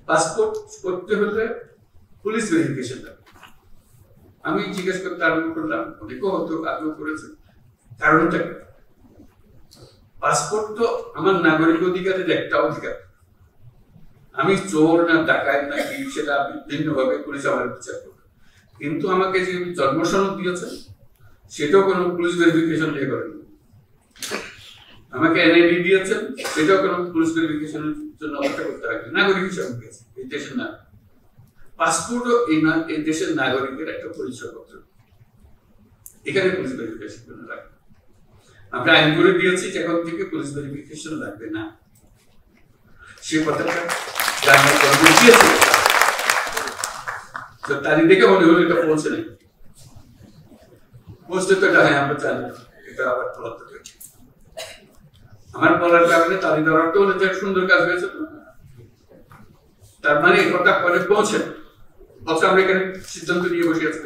Passport করতে হলে police verification লাগবে। আমি জিজ্ঞেস করতে আরম্ভ করলাম, অনেকেও হয়তো আগ্রহ করেছে, কারণটা কি? পাসপোর্ট তো আমার নাগরিক অধিকারের একটা অধিকার। আমি চোর না ডাকাত না কি সেটা ভিন্নভাবে পুলিশ আমার বিচার করবে, কিন্তু আমাকে যে জন্ম সনদ দিয়েছে সেটাও কোনো পুলিশ ভেরিফিকেশন দিয়ে করেনি। আমাকে এনআইডি দিয়েছেন, সেটাও কোনো পুলিশ ভেরিফিকেশনের জন্য অপেক্ষা করতে হবে। নাগরিক হিসাবে গেছে এই দেশের নাগরিক। পাসপোর্টও এই দেশের নাগরিকের একটা পরিচয়পত্র, এখানে পুলিশ ভেরিফিকেশন জন্য লাগবে। আমরা আইন করে দিয়েছি যে এখন থেকে পুলিশ ভেরিফিকেশন লাগবে না। সে কথাটা গ্রামের গভর্নমেন্ট দিয়েছে, তারিখ দেখে মনে হলো এটা পৌঁছে নেই। পৌঁছতে তো এটা হ্যাঁ আমরা জানি, এটা আবার ফলাতে হয়েছে। আমার বলার কারণে তারিখ দেওয়াটা হলে যে সুন্দর কাজ হয়েছে, তার মানে কথা পরে পৌঁছে অথচ আমরা এখানে সিদ্ধান্ত নিয়ে বসে আছি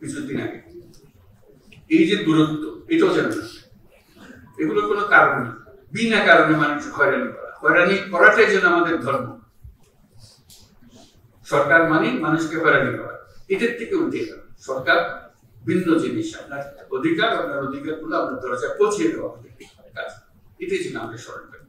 কিছুদিন আগে। এই যে দূরত্ব, এটাও জানে না। এগুলোর কোনো কারণ নেই, বিনা কারণে মানুষ হয়রানি করা। হয়রানি করাটাই যেন আমাদের ধর্ম। সরকার মানে মানুষকে হয়রানি করা, এটার থেকে উঠে গেল। সরকার ভিন্ন জিনিস, আপনার অধিকার, আপনার অধিকারগুলো আপনার দরজায় পৌঁছিয়ে দেওয়া কাজ, এটাই যেন আমাদের স্মরণ করি।